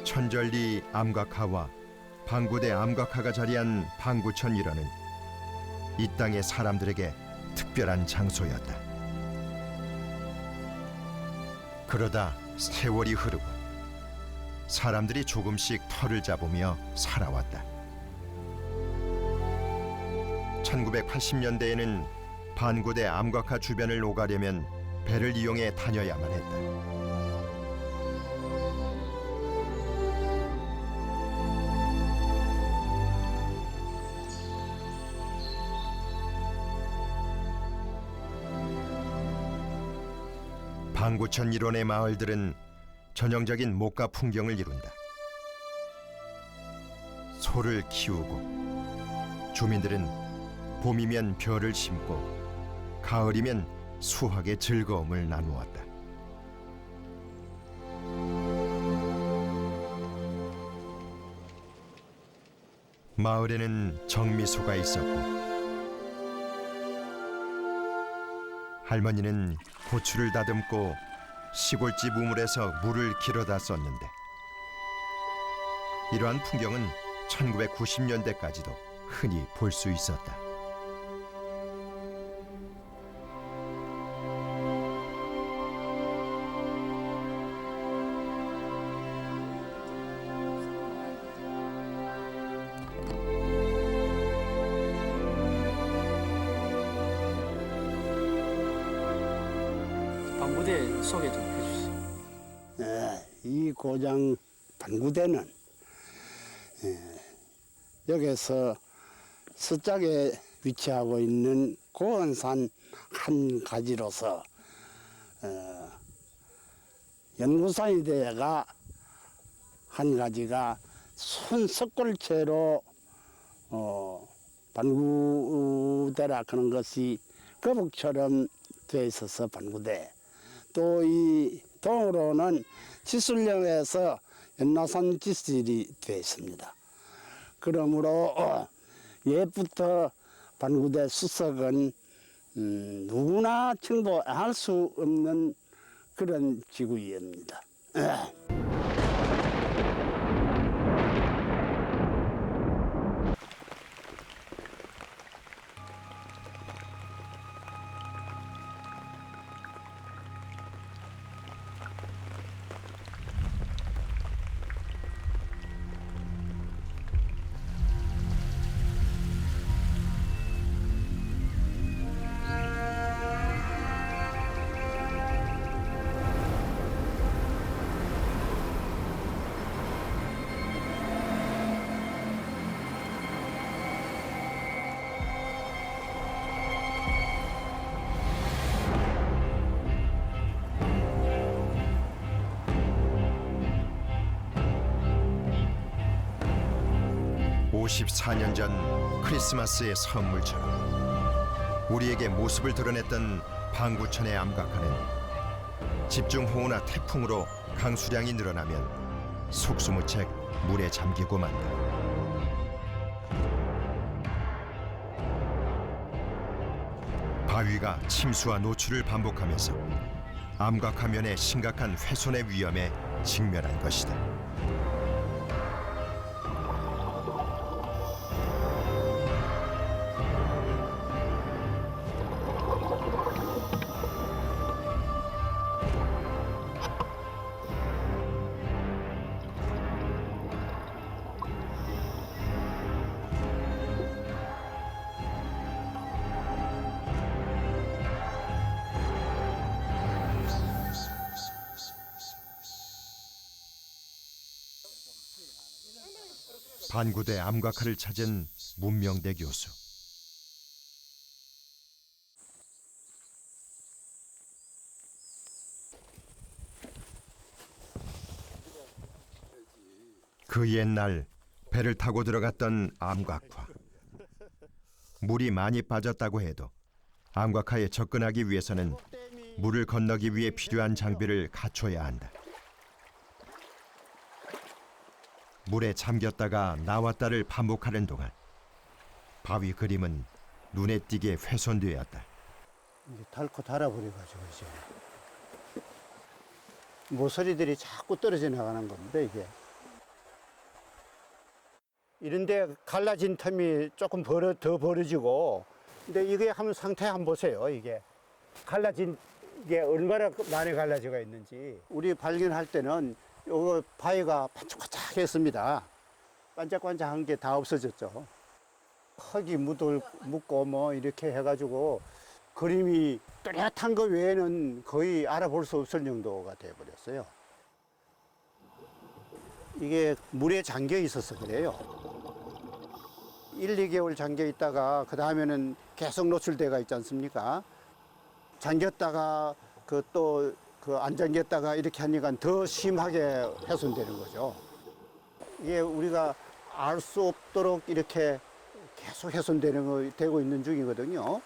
천절리 암각하와 방구대 암각하가 자리한 방구천 일원은 이 땅의 사람들에게 특별한 장소였다. 그러다 세월이 흐르고 사람들이 조금씩 터를 잡으며 살아왔다. 1980년대에는 반구대 암각하 주변을 오가려면 배를 이용해 다녀야만 했다. 방구천 일원의 마을들은 전형적인 목가 풍경을 이룬다. 소를 키우고 주민들은 봄이면 벼를 심고 가을이면 수확의 즐거움을 나누었다. 마을에는 정미소가 있었고 할머니는 고추를 다듬고 시골집 우물에서 물을 길어다 썼는데 이러한 풍경은 1990년대까지도 흔히 볼 수 있었다. 방구대 소개 좀 해주세요. 이 고장 반구대는 여기서 서쪽에 위치하고 있는 고원산 한 가지로서 연구산이 되어가 한 가지가 손석골체로 반구대라 그런 것이 거북처럼 되어 있어서 반구대. 또 이 동으로는 지술령에서 연나산 지술이 되어 있습니다. 그러므로 옛부터 반구대 수석은 누구나 정보할 수 없는 그런 지구입니다. (54년) 전 크리스마스의 선물처럼 우리에게 모습을 드러냈던 방구천의 암각하는 집중호우나 태풍으로 강수량이 늘어나면 속수무책 물에 잠기고 만다. 바위가 침수와 노출을 반복하면서 암각하면의 심각한 훼손의 위험에 직면한 것이다. 반구대 암각하를 찾은 문명대 교수. 그 옛날 배를 타고 들어갔던 암각화. 물이 많이 빠졌다고 해도 암각화에 접근하기 위해서는 물을 건너기 위해 필요한 장비를 갖춰야 한다. 물에 잠겼다가 나왔다를 반복하는 동안 바위 그림은 눈에 띄게 훼손되었다. 이제 닳고 닳아버려가지고 이제 모서리들이 자꾸 떨어져 나가는 겁니다. 이게 이런데 갈라진 틈이 조금 더 벌어지고, 근데 이게 한번 상태 한번 보세요. 이게 갈라진 게 얼마나 많이 갈라져가 있는지. 우리 발견할 때는 요 바위가 반짝반짝했습니다. 반짝반짝한 게 다 없어졌죠. 흙이 묻고 뭐 이렇게 해가지고 그림이 뚜렷한 거 외에는 거의 알아볼 수 없을 정도가 돼버렸어요. 이게 물에 잠겨 있어서 그래요. 1, 2개월 잠겨 있다가 그 다음에는 계속 노출돼가 있지 않습니까? 잠겼다가 또 안 잠겼다가 이렇게 하니까 더 심하게 훼손되는 거죠. 이게 우리가 알 수 없도록 이렇게 계속 되고 있는 중이거든요.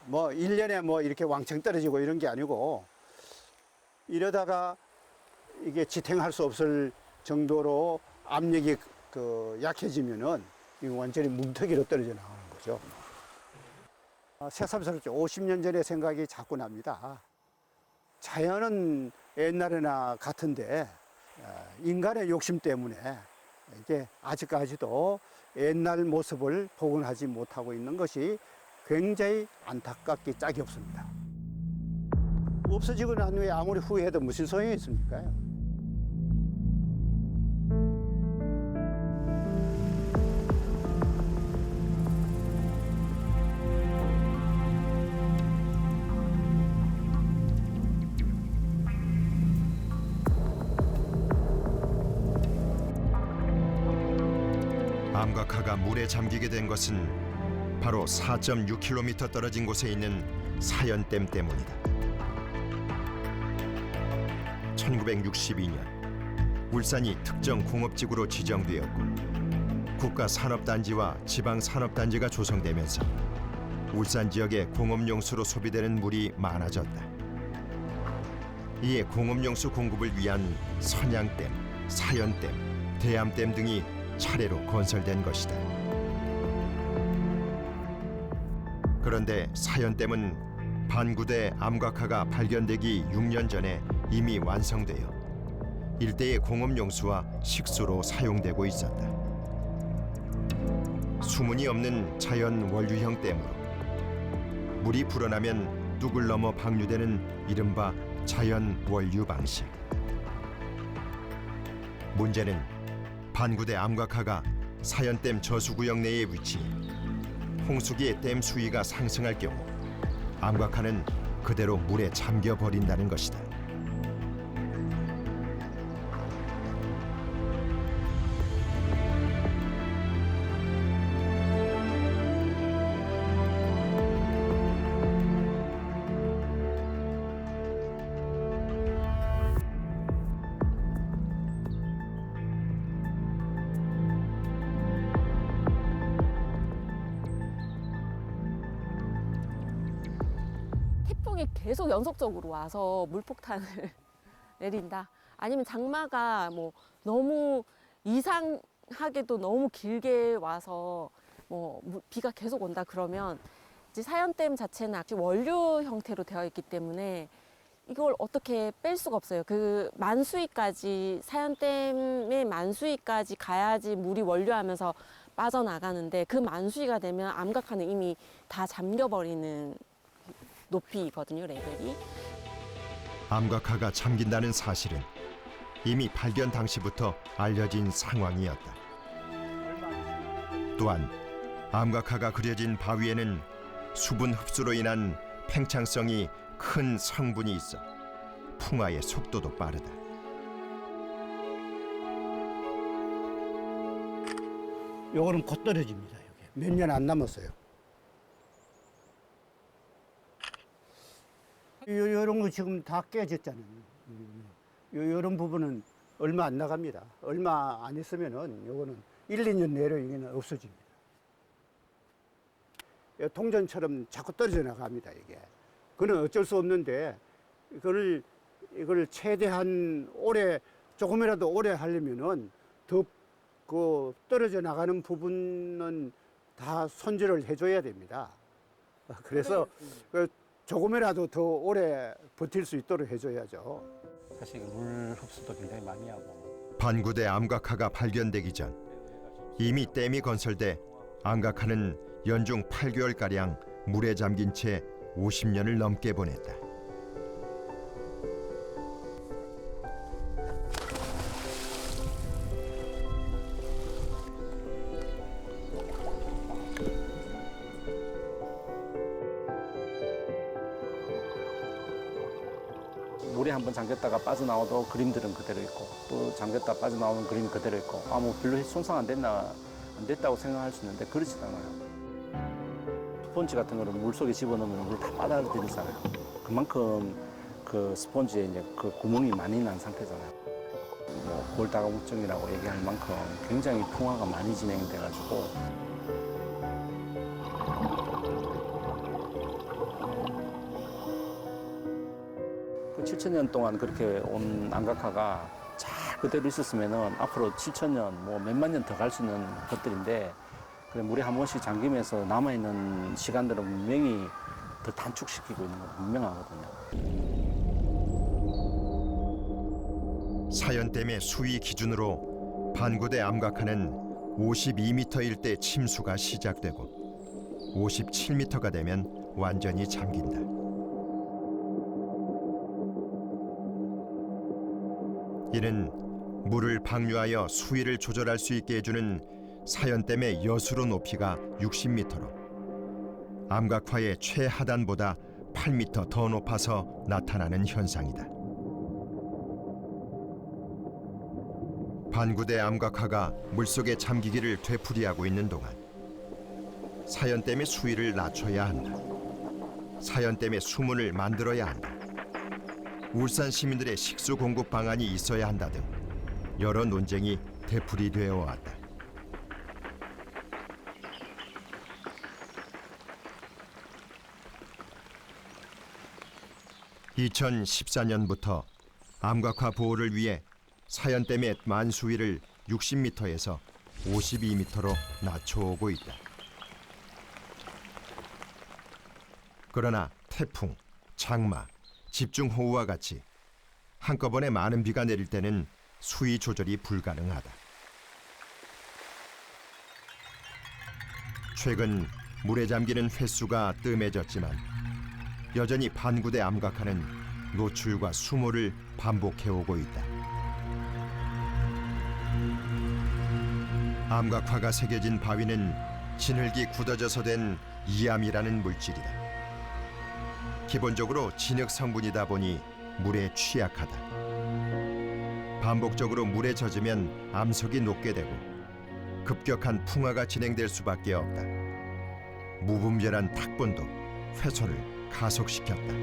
뭐 1년에 뭐 이렇게 왕창 떨어지고 이런 게 아니고, 이러다가 이게 지탱할 수 없을 정도로 압력이 약해지면은 이거 완전히 뭉텅이로 떨어져 나가는 거죠. 새삼스럽죠. 50년 전의 생각이 자꾸 납니다. 자연은 옛날에나 같은데 인간의 욕심 때문에 이게 아직까지도 옛날 모습을 복원하지 못하고 있는 것이 굉장히 안타깝기 짝이 없습니다. 없어지고 난 후에 아무리 후회해도 무슨 소용이 있습니까? 암각화가 물에 잠기게 된 것은 바로 4.6km 떨어진 곳에 있는 사연댐 때문이다. 1962년 울산이 특정 공업지구로 지정되었고 국가산업단지와 지방산업단지가 조성되면서 울산 지역의 공업용수로 소비되는 물이 많아졌다. 이에 공업용수 공급을 위한 선양댐, 사연댐, 대암댐 등이 차례로 건설된 것이다. 그런데 사연댐은 반구대 암각화가 발견되기 6년 전에 이미 완성되어 일대의 공업용수와 식수로 사용되고 있었다. 수문이 없는 자연 원류형 댐으로 물이 불어나면 뚝을 넘어 방류되는 이른바 자연 원류 방식. 문제는 반구대 암각화가 사연댐 저수구역 내에 위치해 홍수기에 댐 수위가 상승할 경우 암각화는 그대로 물에 잠겨 버린다는 것이다. 태풍이 계속 연속적으로 와서 물폭탄을 내린다. 아니면 장마가 뭐 너무 이상하게도 너무 길게 와서 뭐 비가 계속 온다 그러면 이제 사연댐 자체는 원료 형태로 되어 있기 때문에 이걸 어떻게 뺄 수가 없어요. 그 만수위까지 사연댐의 만수위까지 가야지 물이 원료하면서 빠져나가는데 그 만수위가 되면 암각화는 이미 다 잠겨버리는 높이거든요, 레벨이. 암각화가 잠긴다는 사실은 이미 발견 당시부터 알려진 상황이었다. 또한 암각화가 그려진 바위에는 수분 흡수로 인한 팽창성이 큰 성분이 있어 풍화의 속도도 빠르다. 요거는 곧 떨어집니다. 몇 년 안 남았어요. 요런 거 지금 다 깨졌잖아요. 요런 부분은 얼마 안 나갑니다. 얼마 안 있으면은 요거는 1, 2년 내로 이게는 없어집니다. 동전처럼 자꾸 떨어져 나갑니다, 이게. 그건 어쩔 수 없는데 이걸 최대한 오래, 조금이라도 오래 하려면은 더 그 떨어져 나가는 부분은 다 손질을 해줘야 됩니다. 그래서 조금이라도 더 오래 버틸 수 있도록 해줘야죠. 사실 물 흡수도 굉장히 많이 하고 반구대 암각화가 발견되기 전 이미 댐이 건설돼 암각화는 연중 8개월가량 물에 잠긴 채 50년을 넘게 보냈다. 물에 한번 잠겼다가 빠져나와도 그림들은 그대로 있고 또 잠겼다 빠져나오는 그림 그대로 있고 뭐 별로 손상 안 됐다고 생각할 수 있는데 그렇지 않아요. 스펀지 같은 거를 물속에 집어넣으면 물 다 빨아들이잖아요. 그만큼 그 스펀지에 이제 그 구멍이 많이 난 상태잖아요. 뭐 골다공증이라고 얘기할 만큼 굉장히 풍화가 많이 진행돼가지고 그 7,000년 동안 그렇게 온 암각화가 잘 그대로 있었으면은 앞으로 7,000년, 뭐 몇만 년 더 갈 수 있는 것들인데 그래 물에 한 번씩 잠기면서 남아있는 시간들은 분명히 더 단축시키고 있는 건 분명하거든요. 사연댐의 수위 기준으로 반구대 암각화는 52m일 때 침수가 시작되고 57m가 되면 완전히 잠긴다. 이는 물을 방류하여 수위를 조절할 수 있게 해주는 사연댐의 여수로 높이가 60m로 암각화의 최하단보다 8m 더 높아서 나타나는 현상이다. 반구대 암각화가 물속에 잠기기를 되풀이하고 있는 동안 사연댐의 수위를 낮춰야 한다. 사연댐의 수문을 만들어야 한다. 울산 시민들의 식수 공급 방안이 있어야 한다 등 여러 논쟁이 되풀이되어 왔다. (2014년부터) 암각화 보호를 위해 사연댐의 만수위를 60m에서 52m로 낮춰오고 있다. 그러나 태풍, 장마, 집중호우와 같이 한꺼번에 많은 비가 내릴 때는 수위 조절이 불가능하다. 최근 물에 잠기는 횟수가 뜸해졌지만 여전히 반구대 암각화는 노출과 수모를 반복해오고 있다. 암각화가 새겨진 바위는 진흙이 굳어져서 된 이암이라는 물질이다. 기본적으로 진흙 성분이다 보니 물에 취약하다. 반복적으로 물에 젖으면 암석이 녹게 되고 급격한 풍화가 진행될 수밖에 없다. 무분별한 탁본도 훼손을 가속시켰다.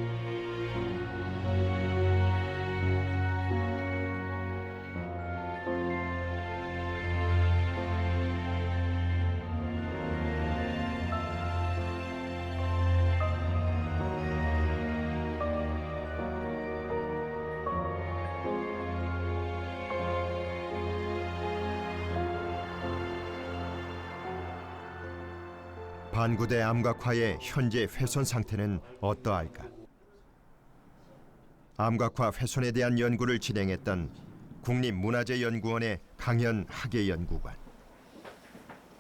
반구대 암각화의 현재 훼손 상태는 어떠할까? 암각화 훼손에 대한 연구를 진행했던 국립문화재연구원의 강현 학예연구관.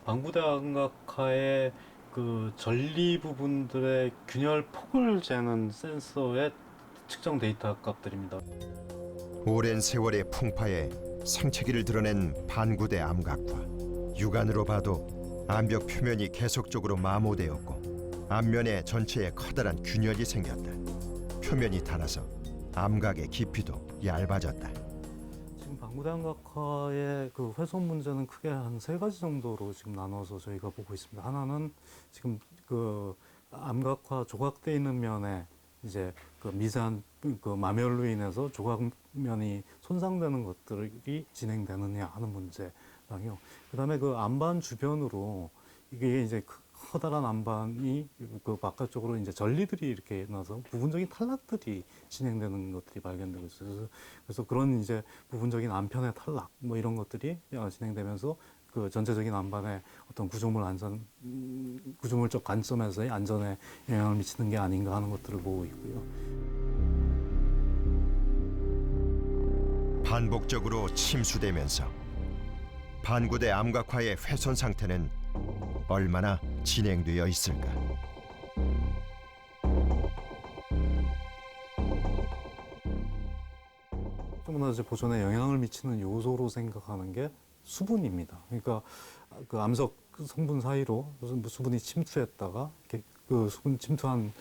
반구대 암각화의 그 전리 부분들의 균열 폭을 재는 센서의 측정 데이터 값들입니다. 오랜 세월의 풍파에 생채기를 드러낸 반구대 암각화. 육안으로 봐도 암벽 표면이 계속적으로 마모되었고 앞면에 전체에 커다란 균열이 생겼다. 표면이 닳아서 암각의 깊이도 얇아졌다. 지금 반구대 암각화의 그 훼손 문제는 크게 한 3가지 정도로 지금 나눠서 저희가 보고 있습니다. 하나는 지금 그 암각화 조각돼 있는 면에 이제 그 미세한 그 마멸로 인해서 조각면이 손상되는 것들이 진행되느냐 하는 문제랑요. 그다음에 그 암반 주변으로 이게 이제 커다란 암반이 그 바깥쪽으로 이제 전리들이 이렇게 나서 부분적인 탈락들이 진행되는 것들이 발견되고 있어요. 그래서 그런 이제 부분적인 암편의 탈락 뭐 이런 것들이 진행되면서 그 전체적인 암반의 어떤 구조물적 관점에서의 안전에 영향을 미치는 게 아닌가 하는 것들을 보고 있고요. 반복적으로 침수되면서 반구대 암각화의 훼손 상태는 얼마나 진행되어 있을까? 문화재 보존에 영향을 미치는 요소로 생각하는 게 수분입니다. 그러니까 그 암석 성분 사이로 수분이 침투했다가 그 수분 침투한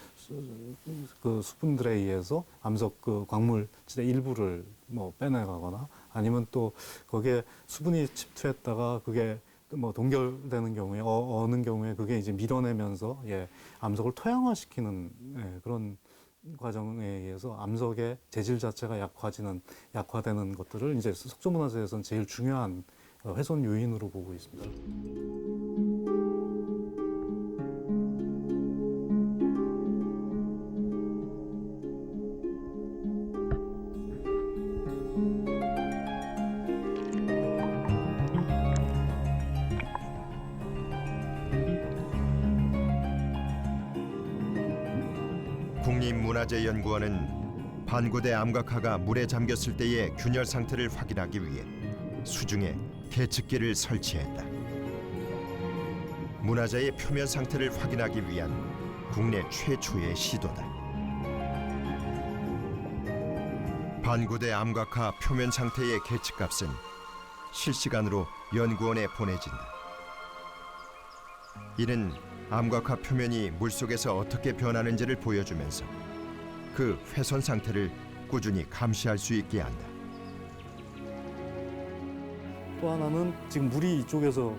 그 수분들에 의해서 암석 그 광물질의 일부를 뭐 빼내가거나 아니면 또 거기에 수분이 침투했다가 그게 뭐 동결되는 경우에 어는 경우에 그게 이제 밀어내면서 암석을 토양화시키는 그런 과정에 의해서 암석의 재질 자체가 약화되는 것들을 이제 석조문화재에서는 제일 중요한 훼손 요인으로 보고 있습니다. 국립문화재연구원은 반구대 암각화가 물에 잠겼을 때의 균열 상태를 확인하기 위해 수중에 계측기를 설치했다. 문화재의 표면 상태를 확인하기 위한 국내 최초의 시도다. 반구대 암각화 표면 상태의 계측값은 실시간으로 연구원에 보내진다. 이는 암각화 표면이 물속에서 어떻게 변하는지를 보여주면서 그 훼손 상태를 꾸준히 감시할 수 있게 한다. 또 하나는 지금 물이 이쪽으로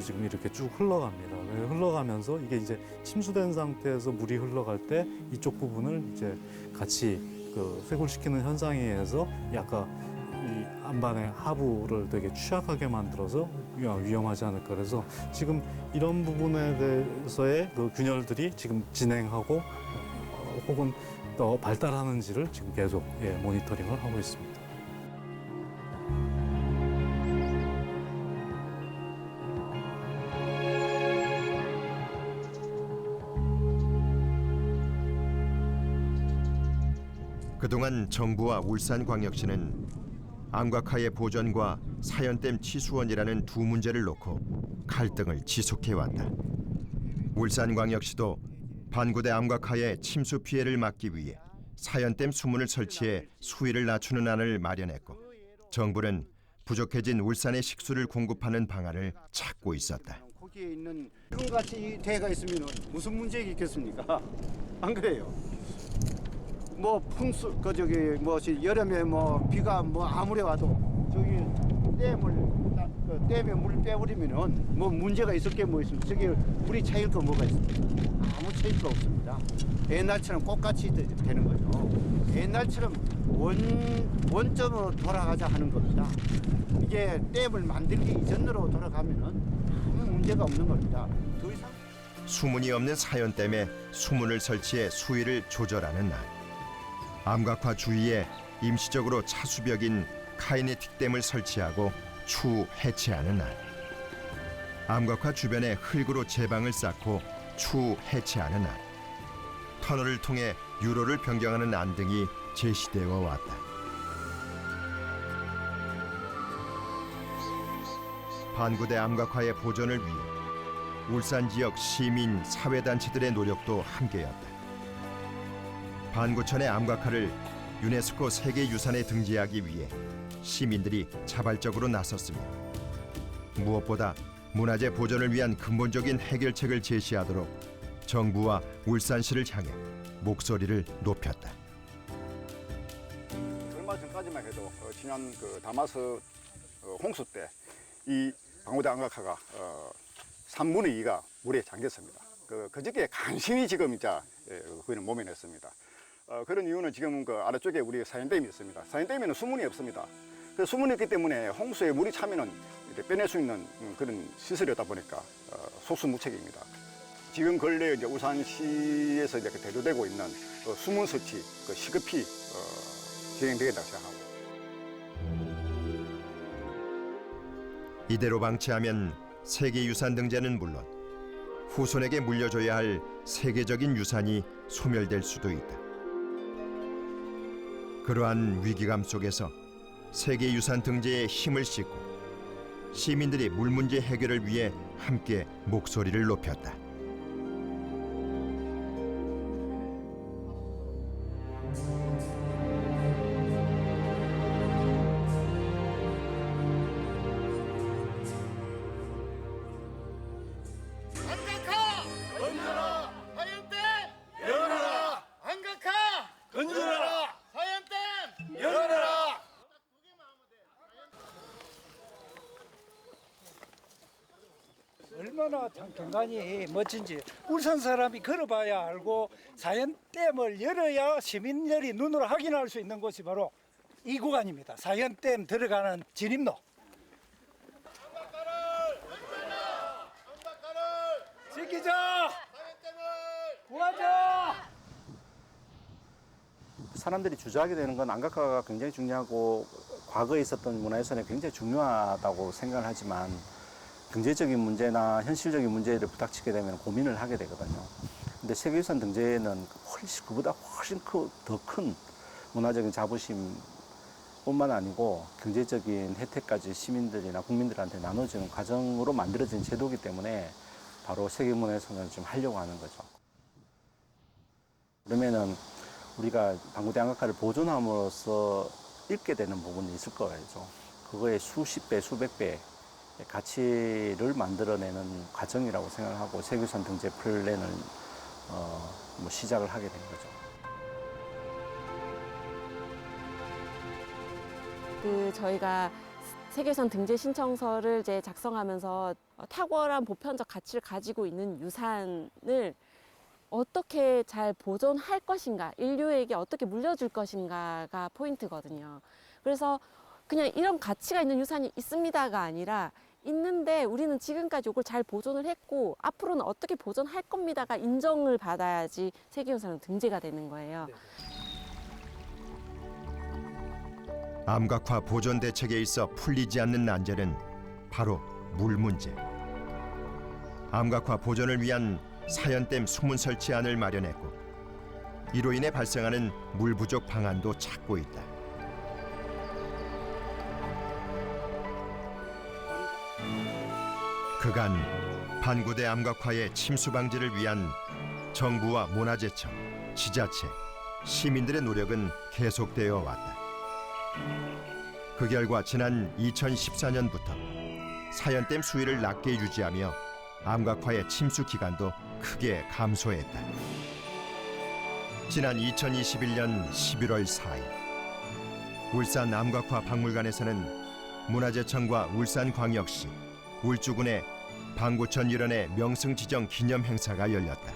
지금 이렇게 쭉 흘러갑니다. 흘러가면서 이게 이제 침수된 상태에서 물이 흘러갈 때 이쪽 부분을 이제 같이 그 쇄골시키는 현상에 의해서 약간 이 안반의 하부를 되게 취약하게 만들어서 위험하지 않을까. 그래서 지금 이런 부분에 대해서의 그 균열들이 지금 진행하고 혹은 더 발달하는지를 지금 계속 모니터링을 하고 있습니다. 그동안 정부와 울산광역시는 암각화의 보존과 사연댐 치수원이라는 두 문제를 놓고 갈등을 지속해왔다. 울산광역시도 반구대 암각화의 침수 피해를 막기 위해 사연댐 수문을 설치해 수위를 낮추는 안을 마련했고, 정부는 부족해진 울산의 식수를 공급하는 방안을 찾고 있었다. 거기에 있는 이런 같이 대가 있으면 무슨 문제가 있겠습니까? 안 그래요? 뭐 풍수 여름에 비가 아무리 와도 저기 댐에 물 빼버리면은 문제가 있을 게 뭐 있습니까? 저기 물이 차일 거 뭐가 있습니까? 아무 차일 거 없습니다. 옛날처럼 꽃같이 되는 거죠. 옛날처럼 원점으로 돌아가자 하는 겁니다. 이게 댐을 만들기 이전으로 돌아가면은 아무 문제가 없는 겁니다. 더 이상 수문이 없는 사연댐에 수문을 설치해 수위를 조절하는 날, 암각화 주위에 임시적으로 차수벽인 카이네틱 댐을 설치하고 추후 해체하는 날, 암각화 주변에 흙으로 제방을 쌓고 추후 해체하는 날, 터널을 통해 유로를 변경하는 안 등이 제시되어 왔다. 반구대 암각화의 보존을 위해 울산 지역 시민 사회단체들의 노력도 함께였다. 반구천의 암각화를 유네스코 세계유산에 등재하기 위해 시민들이 자발적으로 나섰으며, 무엇보다 문화재 보존을 위한 근본적인 해결책을 제시하도록 정부와 울산시를 향해 목소리를 높였다. 얼마 전까지만 해도 지난 다마스 홍수 때 이 반구대 암각화가 3분의 2가 물에 잠겼습니다. 그저께 간신히 지금 이제 거기는 모면했습니다. 그런 이유는 지금 아래쪽에 우리 사연댐이 있습니다. 사연댐에는 수문이 없습니다. 그 수문이 있기 때문에 홍수에 물이 차면은 이렇게 빼낼 수 있는 그런 시설이다 보니까 속수무책입니다. 지금 근래 이제 울산시에서 이제 대두되고 있는 수문 설치 시급히 진행되겠다고 생각합니다. 이대로 방치하면 세계유산 등재는 물론 후손에게 물려줘야 할 세계적인 유산이 소멸될 수도 있다. 그러한 위기감 속에서 세계유산 등재에 힘을 싣고 시민들이 물 문제 해결을 위해 함께 목소리를 높였다. 얼마나 참 경관이 멋진지 울산 사람이 걸어봐야 알고 사연댐을 열어야 시민들이 눈으로 확인할 수 있는 곳이 바로 이 구간입니다. 사연댐 들어가는 진입로. 지키자! 구하자! 사람들이 주저하게 되는 건 안각화가 굉장히 중요하고 과거에 있었던 문화유산이 굉장히 중요하다고 생각을 하지만 경제적인 문제나 현실적인 문제를 부닥치게 되면 고민을 하게 되거든요. 근데 세계유산 등재는 그보다 훨씬 더 큰 문화적인 자부심뿐만 아니고 경제적인 혜택까지 시민들이나 국민들한테 나눠주는 과정으로 만들어진 제도이기 때문에 바로 세계문화유산을 좀 하려고 하는 거죠. 그러면은 우리가 방구대 안각화를 보존함으로써 잃게 되는 부분이 있을 거예요. 그거의 수십 배, 수백 배 가치를 만들어내는 과정이라고 생각하고 세계유산 등재 플랜을 시작을 하게 된 거죠. 저희가 세계유산 등재 신청서를 이제 작성하면서 탁월한 보편적 가치를 가지고 있는 유산을 어떻게 잘 보존할 것인가, 인류에게 어떻게 물려줄 것인가가 포인트거든요. 그래서 그냥 이런 가치가 있는 유산이 있습니다가 아니라 있는데 우리는 지금까지 이걸 잘 보존을 했고 앞으로는 어떻게 보존할 겁니다가 인정을 받아야지 세계유산은 등재가 되는 거예요. 암각화 보존 대책에 있어 풀리지 않는 난제는 바로 물 문제. 암각화 보존을 위한 사연댐 수문 설치안을 마련했고 이로 인해 발생하는 물 부족 방안도 찾고 있다. 그간 반구대 암각화의 침수 방지를 위한 정부와 문화재청, 지자체, 시민들의 노력은 계속되어 왔다. 그 결과 지난 2014년부터 사연댐 수위를 낮게 유지하며 암각화의 침수 기간도 크게 감소했다. 지난 2021년 11월 4일 울산 암각화 박물관에서는 문화재청과 울산광역시, 울주군의 방구천 일원의 명승 지정 기념 행사가 열렸다.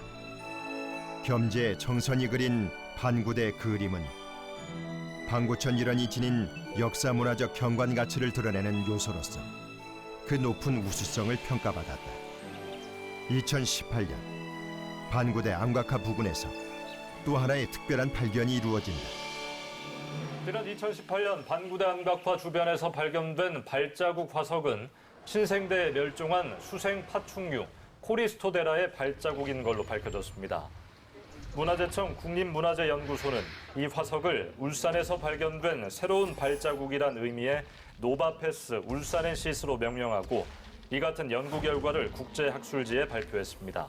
겸재 정선이 그린 반구대 그림은 방구천 일원이 지닌 역사문화적 경관 가치를 드러내는 요소로서 그 높은 우수성을 평가받았다. 2018년 반구대 암각화 부근에서 또 하나의 특별한 발견이 이루어진다. 지난 2018년 반구대 암각화 주변에서 발견된 발자국 화석은 신생대에 멸종한 수생 파충류 코리스토데라의 발자국인 걸로 밝혀졌습니다. 문화재청 국립문화재연구소는 이 화석을 울산에서 발견된 새로운 발자국이란 의미의 노바페스 울산엔시스로 명명하고 이 같은 연구 결과를 국제학술지에 발표했습니다.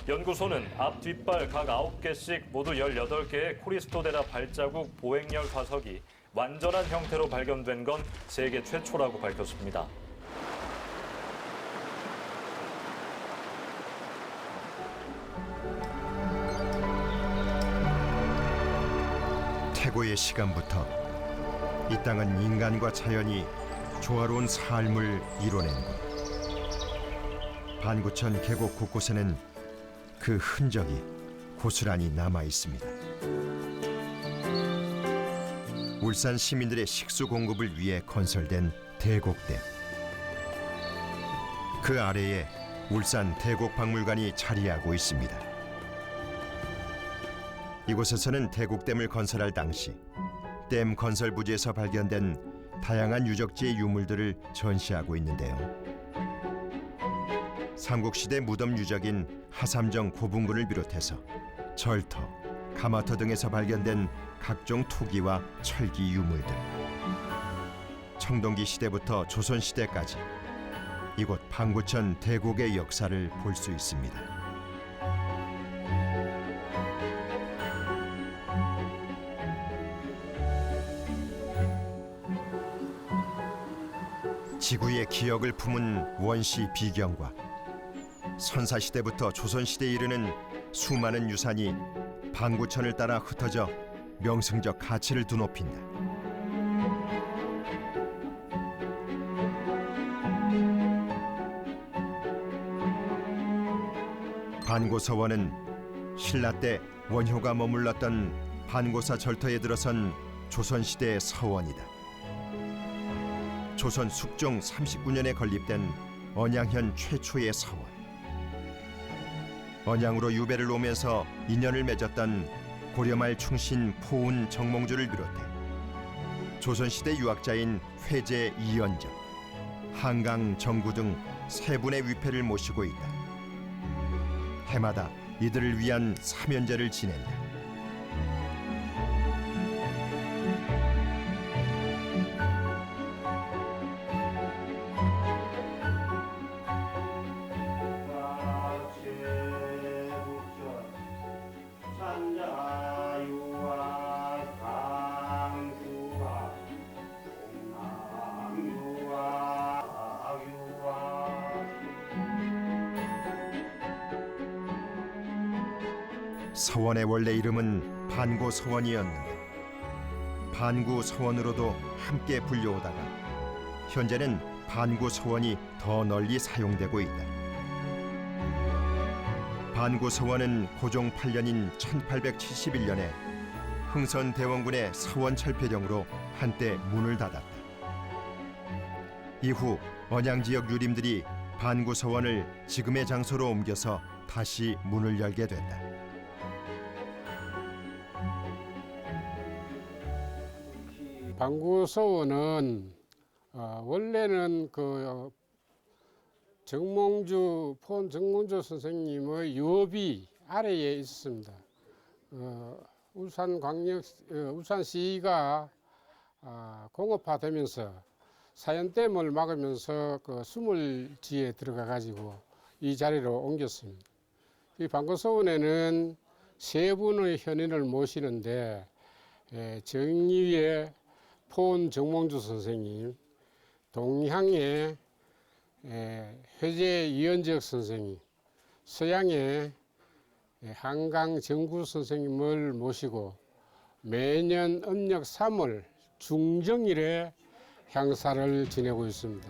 연구소는 앞, 뒷발 각 9개씩 모두 18개의 코리스토데라 발자국 보행열 화석이 완전한 형태로 발견된 건 세계 최초라고 밝혔습니다. 태고의 시간부터 이 땅은 인간과 자연이 조화로운 삶을 이뤄낸 곳. 반구천 계곡 곳곳에는 그 흔적이 고스란히 남아 있습니다. 울산 시민들의 식수 공급을 위해 건설된 대곡댐. 그 아래에 울산 대곡박물관이 자리하고 있습니다. 이곳에서는 대곡댐을 건설할 당시 댐 건설 부지에서 발견된 다양한 유적지의 유물들을 전시하고 있는데요. 삼국시대 무덤 유적인 하삼정 고분군을 비롯해서 절터, 가마터 등에서 발견된 각종 토기와 철기 유물들, 청동기 시대부터 조선 시대까지 이곳 방구천 대곡의 역사를 볼 수 있습니다. 지구의 기억을 품은 원시 비경과 선사시대부터 조선시대에 이르는 수많은 유산이 방구천을 따라 흩어져 명승적 가치를 드높인다. 반고서원은 신라 때 원효가 머물렀던 반고사 절터에 들어선 조선시대의 서원이다. 조선 숙종 39년에 건립된 언양현 최초의 서원. 언양으로 유배를 오면서 인연을 맺었던 고려말 충신 포운 정몽주를 비롯해 조선시대 유학자인 회제 이연적, 한강 정구 등 세 분의 위패를 모시고 있다. 해마다 이들을 위한 사면제를 지낸다. 서원의 원래 이름은 반고서원이었는데 반구서원으로도 함께 불려오다가 현재는 반구서원이 더 널리 사용되고 있다. 반구서원은 고종 8년인 1871년에 흥선대원군의 서원철폐령으로 한때 문을 닫았다. 이후 언양지역 유림들이 반구서원을 지금의 장소로 옮겨서 다시 문을 열게 됐다. 방구서원은 원래는 그 포원 정몽주 선생님의 유업이 아래에 있었습니다. 울산시가 공업화되면서 사연댐을 막으면서 그 수물지에 들어가 가지고 이 자리로 옮겼습니다. 이 방구서원에는 세 분의 현인을 모시는데 정리의 포원 정몽주 선생님, 동향의 회제 이연적 선생님, 서양의 한강 정구 선생님을 모시고 매년 음력 3월 중정일에 향사를 지내고 있습니다.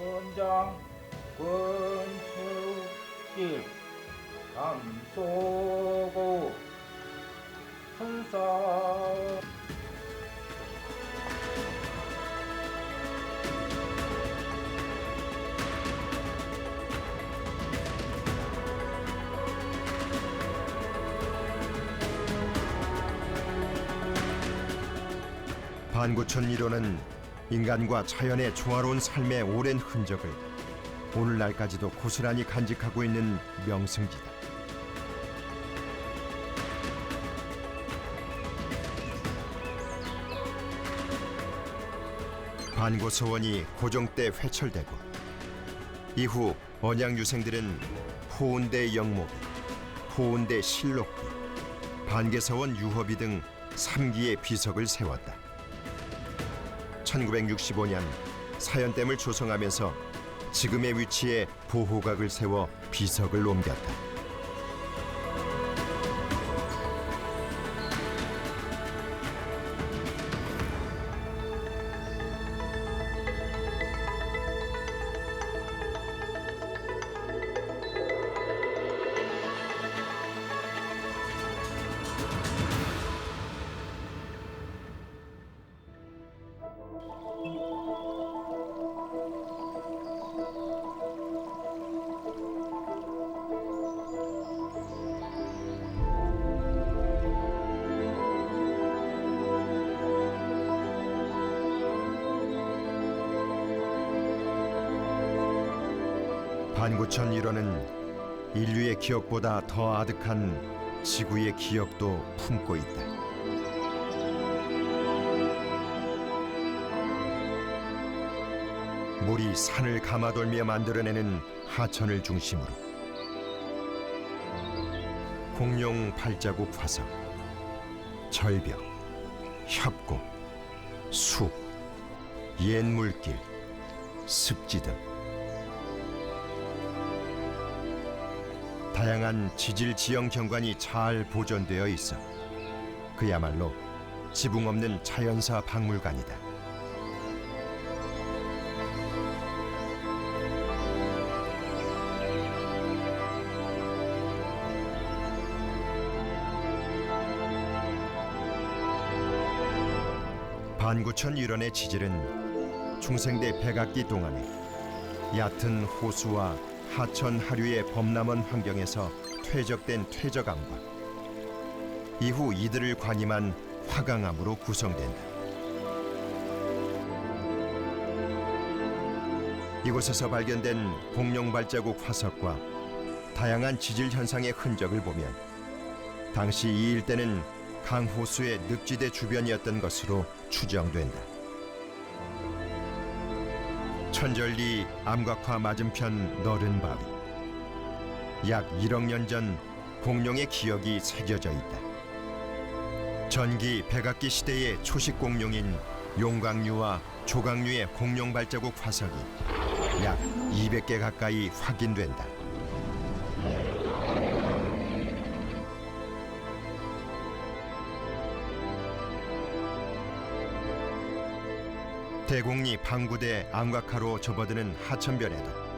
원장 권수길 감소고 천사 반구천 일호는 인간과 자연의 조화로운 삶의 오랜 흔적을 오늘날까지도 고스란히 간직하고 있는 명승지다. 반고서원이 고종 때 회철되고 이후 언양 유생들은 포운대 영목이, 포운대 실록비, 반계서원 유허비 등 3기의 비석을 세웠다. 1965년 사연댐을 조성하면서 지금의 위치에 보호각을 세워 비석을 옮겼다. 반구천 일원은 인류의 기억보다 더 아득한 지구의 기억도 품고 있다. 물이 산을 감아돌며 만들어내는 하천을 중심으로 공룡 발자국 화석, 절벽, 협곡, 숲, 옛 물길, 습지 등 다양한 지질 지형 경관이 잘 보존되어 있어 그야말로 지붕 없는 자연사 박물관이다. 반구천 일원의 지질은 중생대 백악기 동안에 얕은 호수와 하천 하류의 범람원 환경에서 퇴적된 퇴적암과 이후 이들을 관임한 화강암으로 구성된다. 이곳에서 발견된 공룡 발자국 화석과 다양한 지질 현상의 흔적을 보면 당시 이 일대는 강호수의 늪지대 주변이었던 것으로 추정된다. 천절리 암각화 맞은편 너른 바위. 약 1억 년 전 공룡의 기억이 새겨져 있다. 전기 백악기 시대의 초식 공룡인 용광류와 조광류의 공룡 발자국 화석이 약 200개 가까이 확인된다. 대곡리 방구대 암각화로 접어드는 하천변에도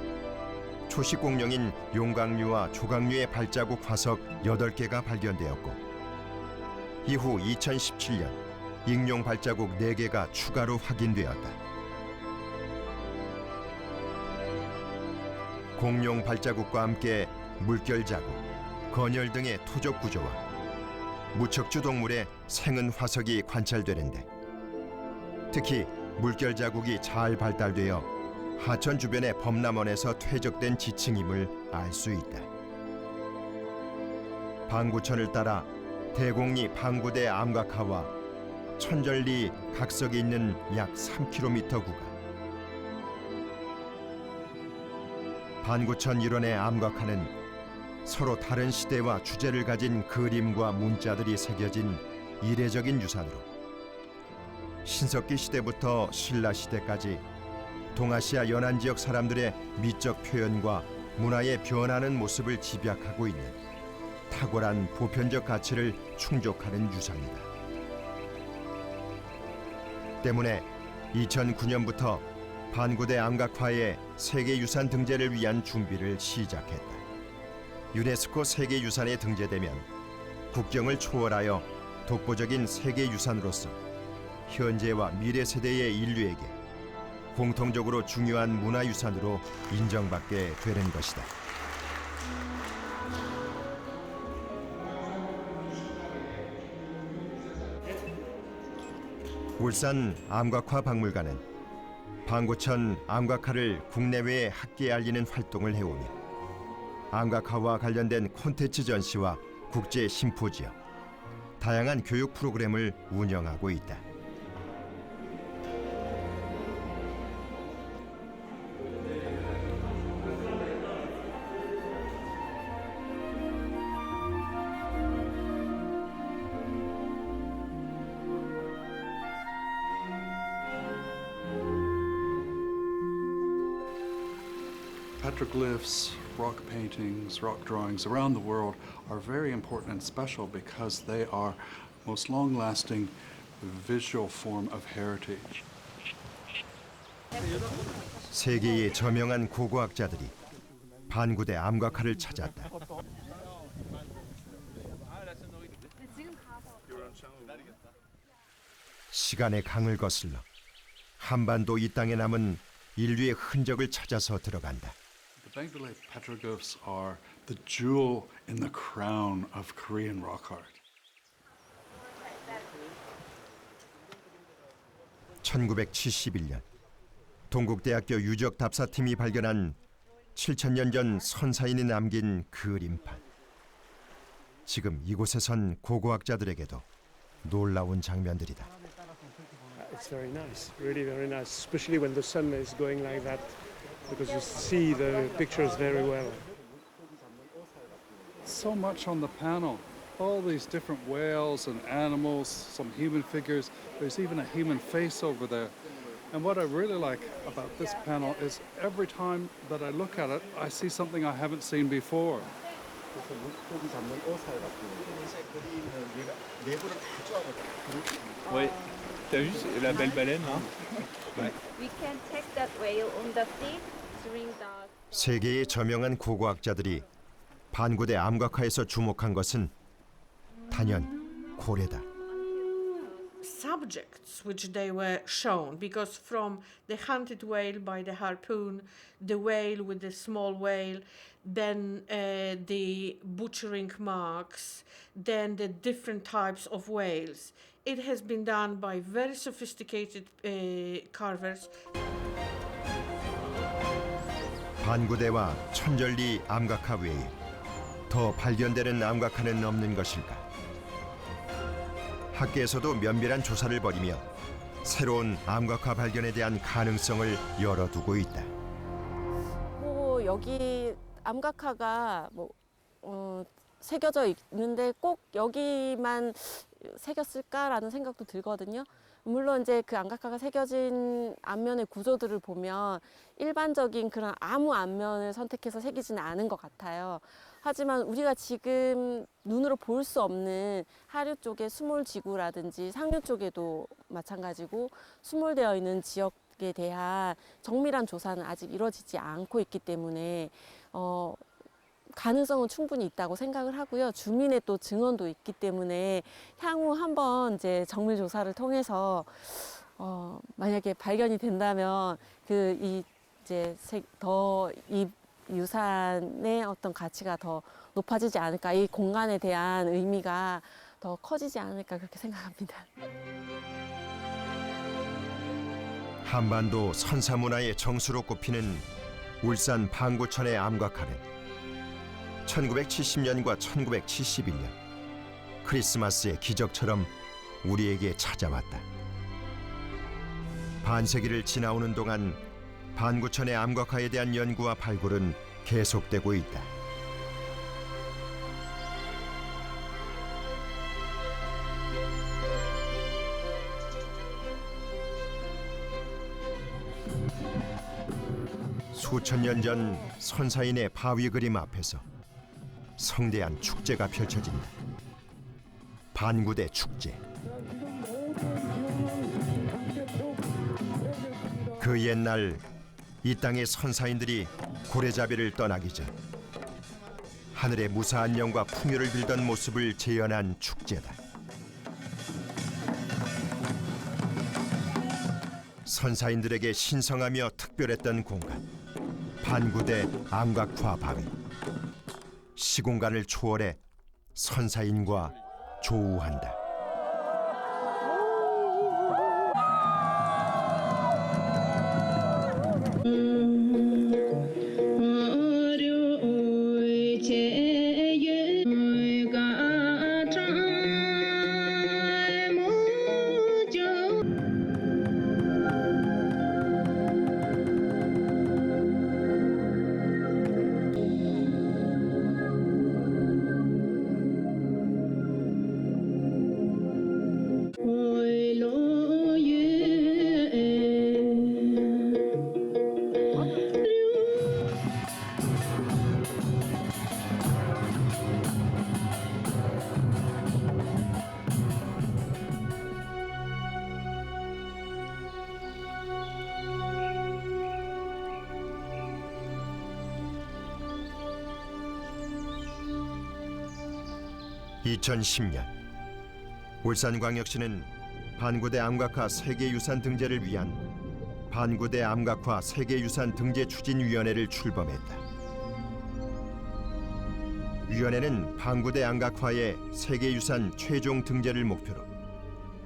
초식 공룡인 용광류와 조광류의 발자국 화석 8개가 발견되었고 이후 2017년 익룡 발자국 4개가 추가로 확인되었다. 공룡 발자국과 함께 물결 자국, 건열 등의 토적 구조와 무척주 동물의 생은 화석이 관찰되는데 특히 물결 자국이 잘 발달되어 하천 주변의 범람원에서 퇴적된 지층임을 알 수 있다. 방구천을 따라 대곡리 방구대 암각화와 천절리 각석이 있는 약 3km 구간. 반구천 일원의 암각화는 서로 다른 시대와 주제를 가진 그림과 문자들이 새겨진 이례적인 유산으로 신석기 시대부터 신라 시대까지 동아시아 연안 지역 사람들의 미적 표현과 문화의 변하는 모습을 집약하고 있는 탁월한 보편적 가치를 충족하는 유산이다. 때문에 2009년부터 반구대 암각화의 세계유산 등재를 위한 준비를 시작했다. 유네스코 세계유산에 등재되면 국경을 초월하여 독보적인 세계유산으로서 현재와 미래 세대의 인류에게 공통적으로 중요한 문화유산으로 인정받게 되는 것이다. 울산 암각화 박물관은 방구천 암각화를 국내외에 학계에 알리는 활동을 해오며 암각화와 관련된 콘텐츠 전시와 국제 심포지엄, 다양한 교육 프로그램을 운영하고 있다. Petroglyphs, rock paintings, rock drawings around the world are very important and special because they are most long-lasting visual form of heritage. 세계의 저명한 고고학자들이 반구대 암각화를 찾았다. 시간의 강을 거슬러 한반도 이 땅에 남은 인류의 흔적을 찾아서 들어간다. The Bengali petroglyphs are the jewel in the crown of Korean rock art. 1971년 동국대학교 유적 답사팀이 발견한 7,000년 전 선사인이 남긴 그림판. 지금 이곳에선 고고학자들에게도 놀라운 장면들이다. It's very nice, really very nice, especially when the sun is going like that, because you see the pictures very well. So much on the panel. All these different whales and animals, some human figures. There's even a human face over there. And what I really like about this panel is every time that I look at it, I see something I haven't seen before. Ouais. T'as vu la belle baleine là? We can take that whale on the sea during the 세계의 저명한 고고학자들이 반구대 암각화에서 주목한 것은 단연 고래다. Subjects which they were shown, because from the hunted whale by the harpoon, the whale with the small whale, then the butchering marks, then the different types of whales. It has been done by very sophisticated carvers. 반구대와 천절리 암각화 외에 더 발견되는 암각화는 없는 것일까? 학계에서도 면밀한 조사를 벌이며 새로운 암각화 발견에 대한 가능성을 열어두고 있다. 뭐 여기 암각화가 새겨져 있는데 꼭 여기만 새겼을까라는 생각도 들거든요. 물론 이제 그 암각화가 새겨진 앞면의 구조들을 보면 일반적인 그런 아무 앞면을 선택해서 새기지는 않은 것 같아요. 하지만 우리가 지금 눈으로 볼 수 없는 하류 쪽의 수몰지구라든지 상류 쪽에도 마찬가지고 수몰되어 있는 지역에 대한 정밀한 조사는 아직 이루어지지 않고 있기 때문에 가능성은 충분히 있다고 생각을 하고요. 주민의 또 증언도 있기 때문에 향후 한번 이제 정밀 조사를 통해서 만약에 발견이 된다면 이 유산의 어떤 가치가 더 높아지지 않을까, 이 공간에 대한 의미가 더 커지지 않을까 그렇게 생각합니다. 한반도 선사문화의 정수로 꼽히는 울산 방구천의 암각화는 1970년과 1971년 크리스마스의 기적처럼 우리에게 찾아왔다. 반세기를 지나오는 동안 반구천의 암각화에 대한 연구와 발굴은 계속되고 있다. 수천 년 전 선사인의 바위 그림 앞에서 성대한 축제가 펼쳐진다. 반구대 축제. 그 옛날 이 땅의 선사인들이 고래잡이를 떠나기 전 하늘의 무사한 영과 풍요를 빌던 모습을 재현한 축제다. 선사인들에게 신성하며 특별했던 공간, 반구대 암각화 바위. 시공간을 초월해 선사인과 조우한다. (2010년) 울산광역시는 반구대 암각화 세계유산 등재를 위한 반구대 암각화 세계유산 등재 추진위원회를 출범했다. 위원회는 반구대 암각화의 세계유산 최종 등재를 목표로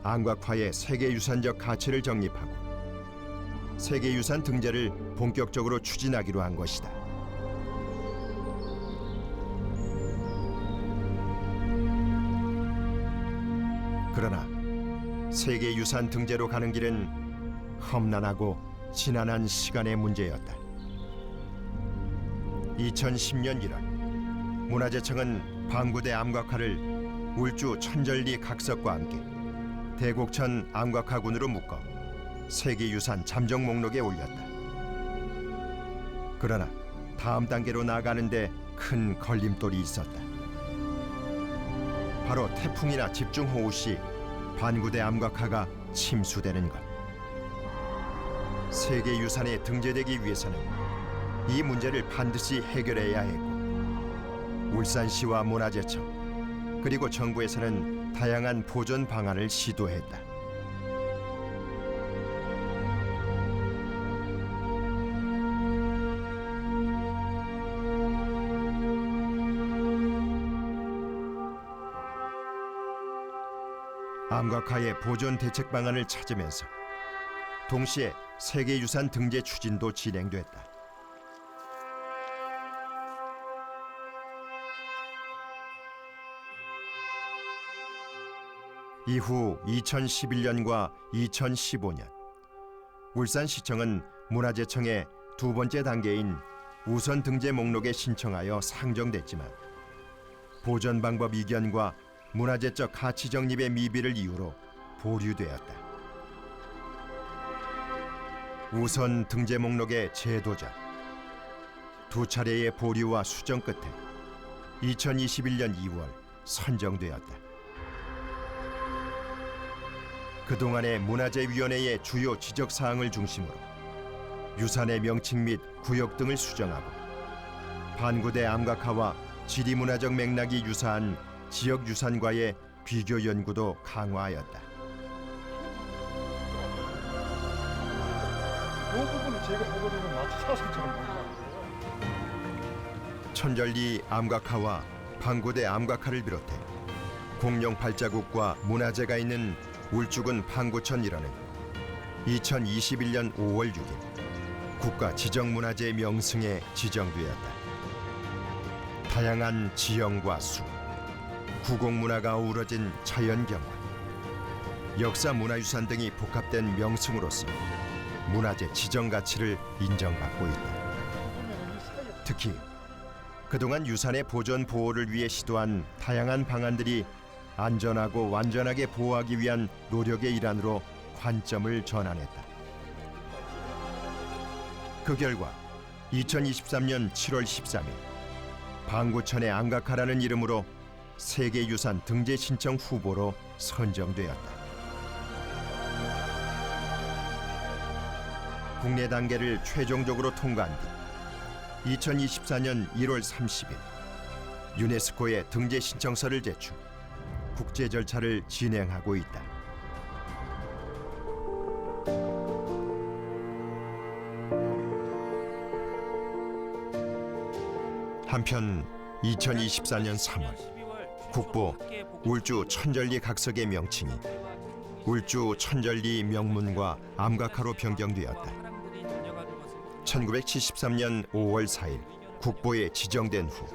암각화의 세계유산적 가치를 정립하고 세계유산 등재를 본격적으로 추진하기로 한 것이다. 그러나 세계유산 등재로 가는 길은 험난하고 지난한 시간의 문제였다. 2010년 1월 문화재청은 방구대 암각화를 울주 천절리 각석과 함께 대곡천 암각화군으로 묶어 세계유산 잠정 목록에 올렸다. 그러나 다음 단계로 나아가는데 큰 걸림돌이 있었다. 바로 태풍이나 집중호우 시 반구대 암각화가 침수되는 것. 세계유산에 등재되기 위해서는 이 문제를 반드시 해결해야 했고 울산시와 문화재청 그리고 정부에서는 다양한 보존 방안을 시도했다. 암각화의 보존 대책 방안을 찾으면서 동시에 세계유산 등재 추진도 진행됐다. 이후 2011년과 2015년 울산시청은 문화재청에 두 번째 단계인 우선 등재 목록에 신청하여 상정됐지만 보존 방법 이견과 문화재적 가치 정립의 미비를 이유로 보류되었다. 우선 등재 목록의 재도전, 두 차례의 보류와 수정 끝에 2021년 2월 선정되었다. 그동안의 문화재위원회의 주요 지적사항을 중심으로 유산의 명칭 및 구역 등을 수정하고 반구대 암각화와 지리문화적 맥락이 유사한 지역유산과의 비교 연구도 강화하였다. 이 부분은 제가 보고는 마치 사슴처럼 천절리 암각화와 반구대 암각화를 비롯해 공룡 발자국과 문화재가 있는 울주군 판구천 일원은 2021년 5월 6일 국가 지정문화재 명승에 지정되었다. 다양한 지형과 숲, 구공문화가 어우러진 자연경관, 역사문화유산 등이 복합된 명승으로서 문화재 지정 가치를 인정받고 있다. 특히 그동안 유산의 보존 보호를 위해 시도한 다양한 방안들이 안전하고 완전하게 보호하기 위한 노력의 일환으로 관점을 전환했다. 그 결과 2023년 7월 13일 방구천의 암각화라는 이름으로 세계유산 등재 신청 후보로 선정되었다. 국내 단계를 최종적으로 통과한 뒤 2024년 1월 30일 유네스코에 등재 신청서를 제출, 국제 절차를 진행하고 있다. 한편 2024년 3월 국보 울주 천절리 각석의 명칭이 울주 천절리 명문과 암각화로 변경되었다. 1973년 5월 4일 국보에 지정된 후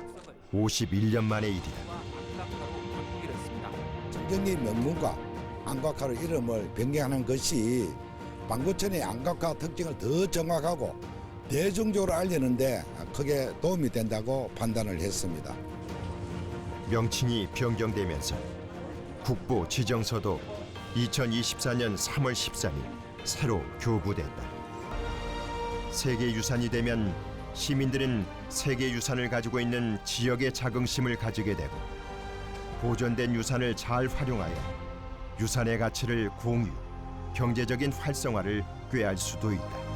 51년 만의 일이다. 천절리 명문과 암각화로 이름을 변경하는 것이 방구천의 암각화 특징을 더 정확하고 대중적으로 알리는데 크게 도움이 된다고 판단을 했습니다. 명칭이 변경되면서 국보 지정서도 2024년 3월 13일 새로 교부됐다. 세계유산이 되면 시민들은 세계유산을 가지고 있는 지역의 자긍심을 가지게 되고 보존된 유산을 잘 활용하여 유산의 가치를 공유, 경제적인 활성화를 꾀할 수도 있다.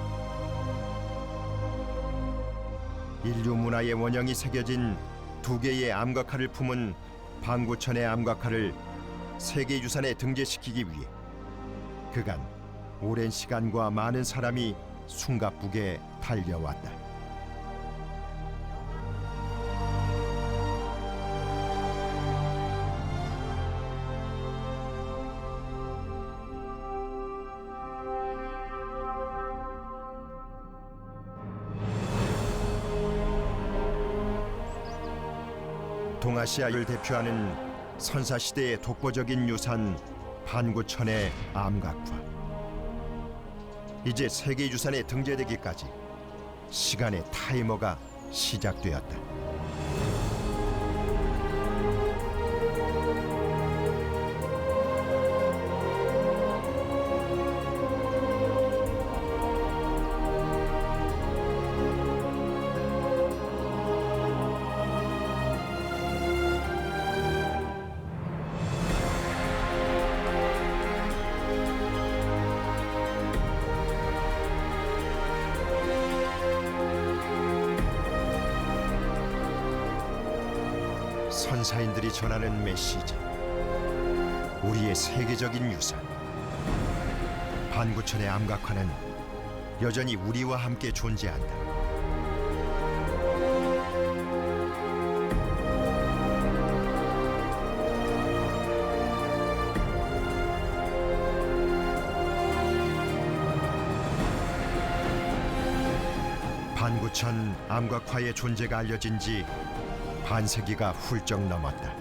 인류 문화의 원형이 새겨진 두 개의 암각화를 품은 방구천의 암각화를 세계유산에 등재시키기 위해 그간 오랜 시간과 많은 사람이 숨가쁘게 달려왔다. 동아시아를 대표하는 선사시대의 독보적인 유산 반구천의 암각화. 이제 세계유산에 등재되기까지 시간의 타이머가 시작되었다. 선사인들이 전하는 메시지, 우리의 세계적인 유산. 반구천의 암각화는 여전히 우리와 함께 존재한다. 반구천 암각화의 존재가 알려진 지 반세기가 훌쩍 넘었다.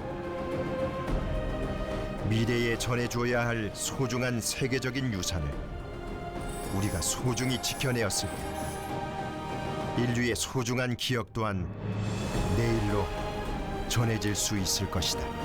미래에 전해줘야 할 소중한 세계적인 유산을 우리가 소중히 지켜내었을 때 인류의 소중한 기억 또한 내일로 전해질 수 있을 것이다.